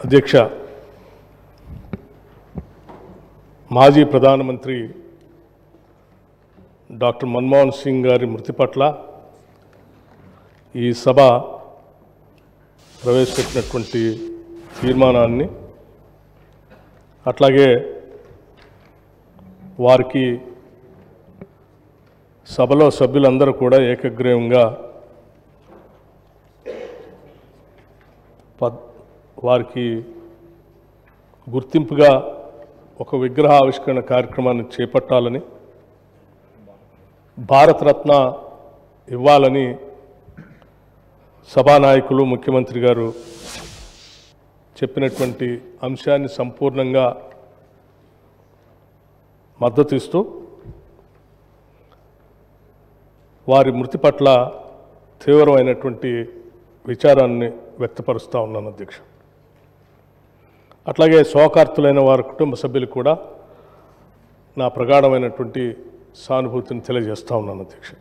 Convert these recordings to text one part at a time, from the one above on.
అధ్యక్ష, మాజీ ప్రధానమంత్రి డాక్టర్ మన్మోహన్ సింగ్ గారి మృతి పట్ల ఈ సభ ప్రవేశపెట్టినటువంటి తీర్మానాన్ని, అట్లాగే వారికి సభలో సభ్యులందరూ కూడా ఏకగ్రీవంగా వారికి గుర్తింపుగా ఒక విగ్రహ ఆవిష్కరణ కార్యక్రమాన్ని చేపట్టాలని, భారతరత్న ఇవ్వాలని సభానాయకులు ముఖ్యమంత్రి గారు చెప్పినటువంటి అంశాన్ని సంపూర్ణంగా మద్దతిస్తూ వారి మృతి పట్ల తీవ్రమైనటువంటి విచారాన్ని వ్యక్తపరుస్తూ ఉన్నాను అధ్యక్ష. అట్లాగే శోకార్తులైన వారి కుటుంబ సభ్యులు కూడా నా ప్రగాఢమైనటువంటి సానుభూతిని తెలియజేస్తూ ఉన్నాను అధ్యక్ష.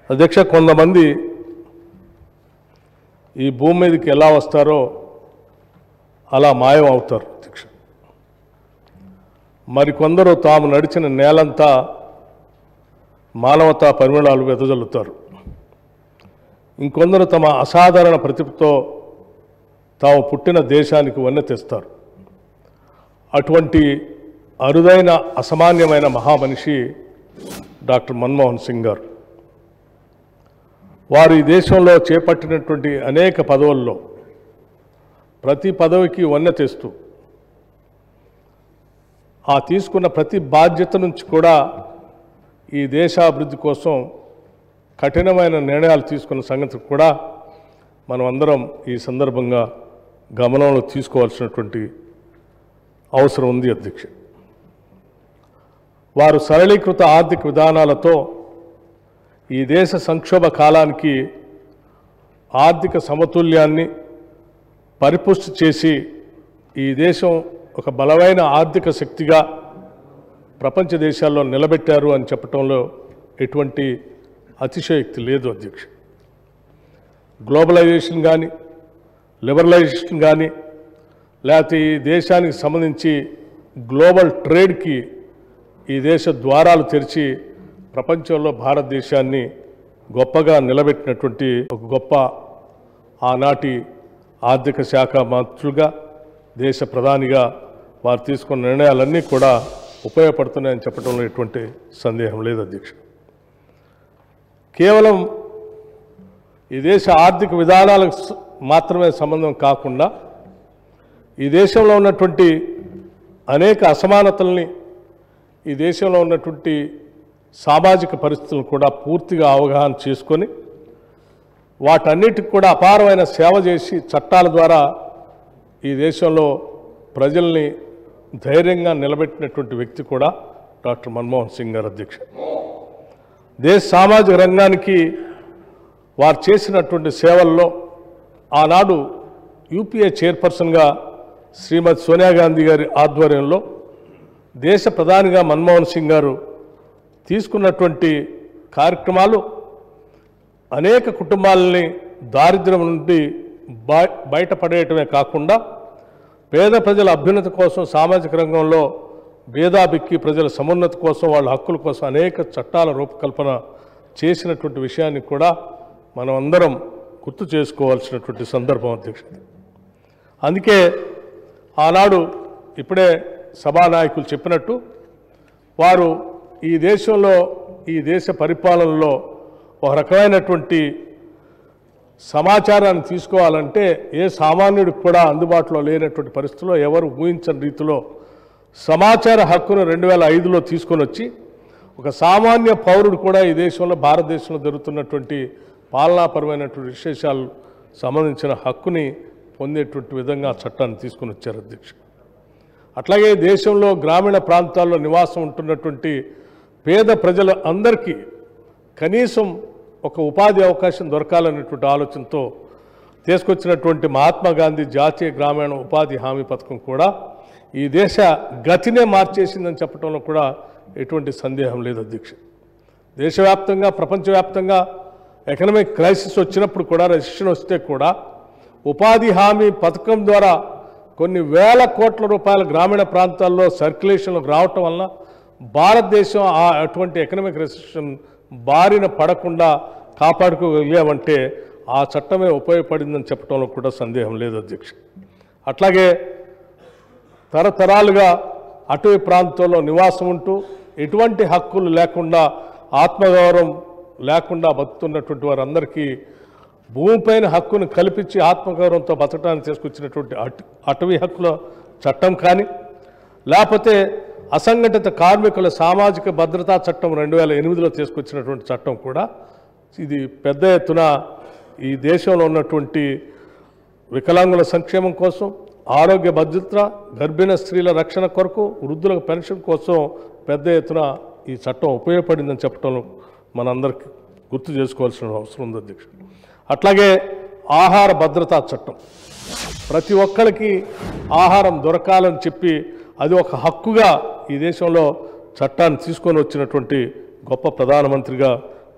అధ్యక్ష, కొంతమంది ఈ భూమి మీదకి ఎలా వస్తారో అలా మాయం అవుతారు అధ్యక్ష. మరికొందరు తాము నడిచిన నేలంతా మానవతా పరిమళాలు వెదజల్లుతారు. ఇంకొందరు తమ అసాధారణ ప్రతిభతో తాము పుట్టిన దేశానికి వన్నె తెస్తారు. అటువంటి అరుదైన అసామాన్యమైన మహామనిషి డాక్టర్ మన్మోహన్ సింగ్ గారు. వారు ఈ దేశంలో చేపట్టినటువంటి అనేక పదవుల్లో ప్రతి పదవికి వన్నె తెస్తూ ఆ తీసుకున్న ప్రతి బాధ్యత నుంచి కూడా ఈ దేశాభివృద్ధి కోసం కఠినమైన నిర్ణయాలు తీసుకున్న సంగతి కూడా మనం అందరం ఈ సందర్భంగా గమనంలో తీసుకోవాల్సినటువంటి అవసరం ఉంది అధ్యక్ష. వారు సరళీకృత ఆర్థిక విధానాలతో ఈ దేశ సంక్షోభ కాలానికి ఆర్థిక సమతుల్యాన్ని పరిపుష్టి చేసి ఈ దేశం ఒక బలమైన ఆర్థిక శక్తిగా ప్రపంచ దేశాల్లో నిలబెట్టారు అని చెప్పడంలో ఎటువంటి అతిశయోక్తి లేదు అధ్యక్ష. గ్లోబలైజేషన్ కానీ, లిబరలైజేషన్ కానీ, లేకపోతే ఈ దేశానికి సంబంధించి గ్లోబల్ ట్రేడ్కి ఈ దేశ ద్వారాలు తెరిచి ప్రపంచంలో భారతదేశాన్ని గొప్పగా నిలబెట్టినటువంటి ఒక గొప్ప ఆనాటి ఆర్థిక శాఖ మంత్రులుగా, దేశ ప్రధానిగా వారు తీసుకున్న నిర్ణయాలన్నీ కూడా ఉపయోగపడుతున్నాయని చెప్పడంలో ఎటువంటి సందేహం లేదు అధ్యక్ష. కేవలం ఈ దేశ ఆర్థిక విధానాలకు మాత్రమే సంబంధం కాకుండా ఈ దేశంలో ఉన్నటువంటి అనేక అసమానతల్ని, ఈ దేశంలో ఉన్నటువంటి సామాజిక పరిస్థితులను కూడా పూర్తిగా అవగాహన చేసుకొని వాటన్నిటికి కూడా అపారమైన సేవ చేసి చట్టాల ద్వారా ఈ దేశంలో ప్రజల్ని ధైర్యంగా నిలబెట్టినటువంటి వ్యక్తి కూడా డాక్టర్ మన్మోహన్ సింగ్ గారు అధ్యక్ష. దేశ సామాజిక రంగానికి వారు చేసినటువంటి సేవల్లో ఆనాడు యూపీఏ చైర్పర్సన్గా శ్రీమతి సోనియా గాంధీ గారి ఆధ్వర్యంలో దేశ ప్రధానిగా మన్మోహన్ సింగ్ గారు తీసుకున్నటువంటి కార్యక్రమాలు అనేక కుటుంబాలని దారిద్ర్యం నుండి బయటపడేయటమే కాకుండా పేద ప్రజల అభ్యున్నతి కోసం సామాజిక రంగంలో భేదాభిక్కి ప్రజల సమున్నతి కోసం, వాళ్ళ హక్కుల కోసం అనేక చట్టాల రూపకల్పన చేసినటువంటి విషయాన్ని కూడా మనం అందరం గుర్తు చేసుకోవాల్సినటువంటి సందర్భం అధ్యక్ష. అందుకే ఆనాడు ఇప్పుడే సభానాయకులు చెప్పినట్టు వారు ఈ దేశంలో, ఈ దేశ పరిపాలనలో ఒక రకమైనటువంటి సమాచారాన్ని తీసుకోవాలంటే ఏ సామాన్యుడికి కూడా అందుబాటులో లేనటువంటి పరిస్థితుల్లో, ఎవరు ఊహించని రీతిలో సమాచార హక్కును 2005లో తీసుకొని వచ్చి ఒక సామాన్య పౌరుడు కూడా ఈ దేశంలో, భారతదేశంలో జరుగుతున్నటువంటి పాలనాపరమైనటువంటి విశేషాలు సంబంధించిన హక్కుని పొందేటువంటి విధంగా చట్టాన్ని తీసుకొని వచ్చారు అధ్యక్ష. అట్లాగే దేశంలో గ్రామీణ ప్రాంతాల్లో నివాసం ఉంటున్నటువంటి పేద ప్రజల అందరికీ కనీసం ఒక ఉపాధి అవకాశం దొరకాలనేటువంటి ఆలోచనతో తీసుకొచ్చినటువంటి మహాత్మా గాంధీ జాతీయ గ్రామీణ ఉపాధి హామీ పథకం కూడా ఈ దేశ గతినే మార్చేసిందని చెప్పడంలో కూడా ఎటువంటి సందేహం లేదు అధ్యక్ష. దేశవ్యాప్తంగా, ప్రపంచవ్యాప్తంగా ఎకనామిక్ క్రైసిస్ వచ్చినప్పుడు కూడా, రెసిషన్ వస్తే కూడా ఉపాధి హామీ పథకం ద్వారా కొన్ని వేల కోట్ల రూపాయల గ్రామీణ ప్రాంతాల్లో సర్క్యులేషన్లోకి రావటం వలన భారతదేశం అటువంటి ఎకనామిక్ రెసిషన్ బారిన పడకుండా కాపాడుకోగలిగామంటే ఆ చట్టమే ఉపయోగపడిందని చెప్పడంలో కూడా సందేహం లేదు అధ్యక్ష. అట్లాగే తరతరాలుగా అటవీ ప్రాంతంలో నివాసం ఉంటూ ఎటువంటి హక్కులు లేకుండా ఆత్మగౌరవం లేకుండా బతుకుతున్నటువంటి వారందరికీ భూమిపైన హక్కును కల్పించి ఆత్మగౌరవంతో బతకడానికి తీసుకొచ్చినటువంటి అటవీ హక్కుల చట్టం కానీ, లేకపోతే అసంఘటిత కార్మికుల సామాజిక భద్రతా చట్టం 2008లో తీసుకొచ్చినటువంటి చట్టం కూడా ఇది పెద్ద ఎత్తున ఈ దేశంలో ఉన్నటువంటి వికలాంగుల సంక్షేమం కోసం, ఆరోగ్య భద్రత, గర్భిణ స్త్రీల రక్షణ కొరకు, వృద్ధులకు పెన్షన్ కోసం పెద్ద ఎత్తున ఈ చట్టం ఉపయోగపడిందని చెప్పడంలో మనందరికీ గుర్తు చేసుకోవాల్సిన అవసరం ఉంది అధ్యక్ష. అట్లాగే ఆహార భద్రతా చట్టం, ప్రతి ఒక్కరికి ఆహారం దొరకాలని చెప్పి అది ఒక హక్కుగా ఈ దేశంలో చట్టాన్ని తీసుకొని వచ్చినటువంటి గొప్ప ప్రధానమంత్రిగా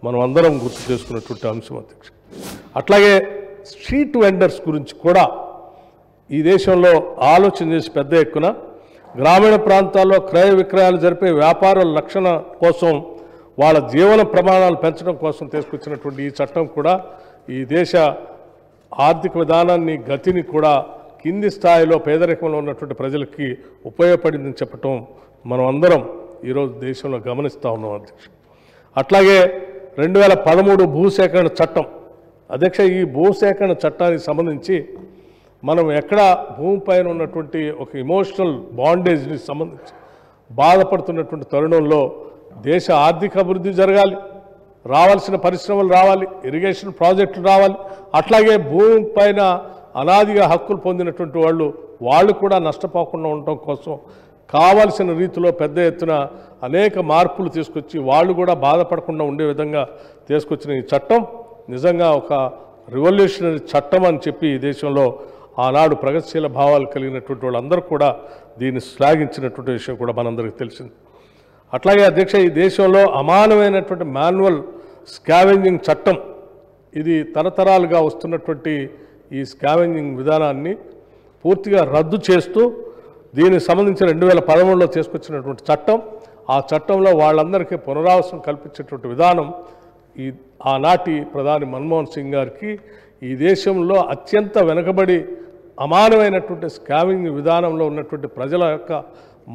మనం అందరం గుర్తు చేసుకున్నటువంటి అంశం అధ్యక్ష. అట్లాగే స్ట్రీట్ వెండర్స్ గురించి కూడా ఈ దేశంలో ఆలోచన చేసి పెద్ద ఎత్తున గ్రామీణ ప్రాంతాల్లో క్రయ విక్రయాలు జరిపే వ్యాపారుల రక్షణ కోసం, వాళ్ళ జీవన ప్రమాణాలు పెంచడం కోసం తీసుకొచ్చినటువంటి ఈ చట్టం కూడా ఈ దేశ ఆర్థిక విధానాన్ని, గతిని కూడా కింది స్థాయిలో పేదరికంలో ఉన్నటువంటి ప్రజలకి ఉపయోగపడిందని చెప్పటం మనం అందరం ఈరోజు దేశంలో గమనిస్తూ ఉన్నాం అధ్యక్ష. అట్లాగే 2013 భూసేకరణ చట్టం అధ్యక్ష. ఈ భూసేకరణ చట్టానికి సంబంధించి మనం ఎక్కడ భూమిపైన ఉన్నటువంటి ఒక ఎమోషనల్ బాండేజ్ని సంబంధించి బాధపడుతున్నటువంటి తరుణంలో దేశ ఆర్థిక అభివృద్ధి జరగాలి, రావాల్సిన పరిశ్రమలు రావాలి, ఇరిగేషన్ ప్రాజెక్టులు రావాలి. అట్లాగే భూమిపైన అనాదిగా హక్కులు పొందినటువంటి వాళ్ళు కూడా నష్టపోకుండా ఉండటం కోసం కావాల్సిన రీతిలో పెద్ద ఎత్తున అనేక మార్పులు తీసుకొచ్చి వాళ్ళు కూడా బాధపడకుండా ఉండే విధంగా తీసుకొచ్చిన ఈ చట్టం నిజంగా ఒక రివల్యూషనరీ చట్టం అని చెప్పి ఈ దేశంలో ఆనాడు ప్రగతిశీల భావాలు కలిగినటువంటి వాళ్ళందరూ కూడా దీన్ని శ్లాఘించినటువంటి విషయం కూడా మనందరికీ తెలిసింది. అట్లాగే అధ్యక్ష, ఈ దేశంలో అమానమైనటువంటి మాన్యువల్ స్కావెంజింగ్ చట్టం, ఇది తరతరాలుగా వస్తున్నటువంటి ఈ స్కావెంజింగ్ విధానాన్ని పూర్తిగా రద్దు చేస్తూ దీనికి సంబంధించి 2013లో తీసుకొచ్చినటువంటి చట్టం, ఆ చట్టంలో వాళ్ళందరికీ పునరావాసం కల్పించేటువంటి విధానం ఆనాటి ప్రధాని మన్మోహన్ సింగ్ గారికి ఈ దేశంలో అత్యంత వెనుకబడి అమానమైనటువంటి స్కావింగ్ విధానంలో ఉన్నటువంటి ప్రజల యొక్క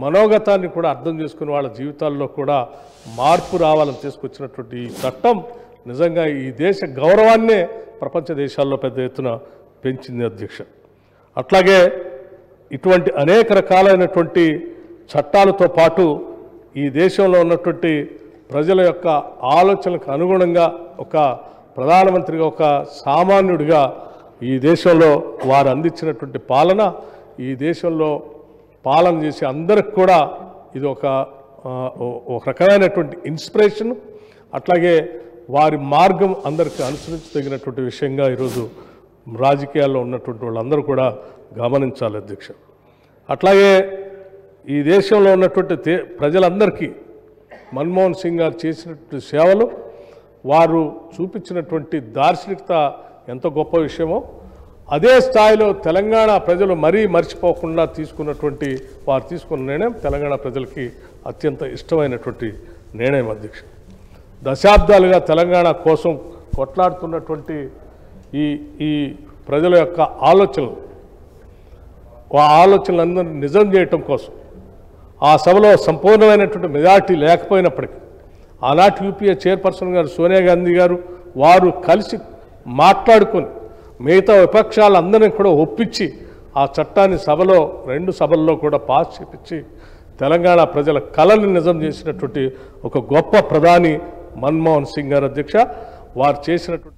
మనోగతాన్ని కూడా అర్థం చేసుకుని వాళ్ళ జీవితాల్లో కూడా మార్పు రావాలని తీసుకొచ్చినటువంటి ఈ చట్టం నిజంగా ఈ దేశ గౌరవాన్నే ప్రపంచ దేశాల్లో పెద్ద ఎత్తున పెంచింది అధ్యక్ష. అట్లాగే ఇటువంటి అనేక రకాలైనటువంటి చట్టాలతో పాటు ఈ దేశంలో ఉన్నటువంటి ప్రజల యొక్క ఆలోచనలకు అనుగుణంగా ఒక ప్రధానమంత్రిగా, ఒక సామాన్యుడిగా ఈ దేశంలో వారు అందించినటువంటి పాలన, ఈ దేశంలో పాలన చేసే అందరికి కూడా ఇది ఒక రకమైనటువంటి ఇన్స్పిరేషన్. అట్లాగే వారి మార్గం అందరికీ అనుసరించదగినటువంటి విషయంగా ఈరోజు రాజకీయాల్లో ఉన్నటువంటి వాళ్ళందరూ కూడా గమనించాలి అధ్యక్ష. అట్లాగే ఈ దేశంలో ఉన్నటువంటి ప్రజలందరికీ మన్మోహన్ సింగ్ గారు చేసినటువంటి సేవలు, వారు చూపించినటువంటి దార్శనికత ఎంత గొప్ప విషయమో అదే స్థాయిలో తెలంగాణ ప్రజలు మరీ మర్చిపోకుండా వారు తీసుకున్న నిర్ణయం తెలంగాణ ప్రజలకి అత్యంత ఇష్టమైనటువంటి నిర్ణయం అధ్యక్ష. దశాబ్దాలుగా తెలంగాణ కోసం కొట్లాడుతున్నటువంటి ఈ ప్రజల యొక్క ఆలోచనలందరినీ నిజం చేయటం కోసం ఆ సభలో సంపూర్ణమైనటువంటి మెజార్టీ లేకపోయినప్పటికీ ఆనాటి యూపీఏ చైర్పర్సన్ గారు సోనియా గాంధీ గారు వారు కలిసి మాట్లాడుకొని మిగతా విపక్షాలందరినీ కూడా ఒప్పించి ఆ చట్టాన్ని రెండు సభల్లో కూడా పాస్ చేపించి తెలంగాణ ప్రజల కలల్ని నిజం చేసినటువంటి ఒక గొప్ప ప్రధాని మన్మోహన్ సింగ్ గారు అధ్యక్ష. వారు చేసినటువంటి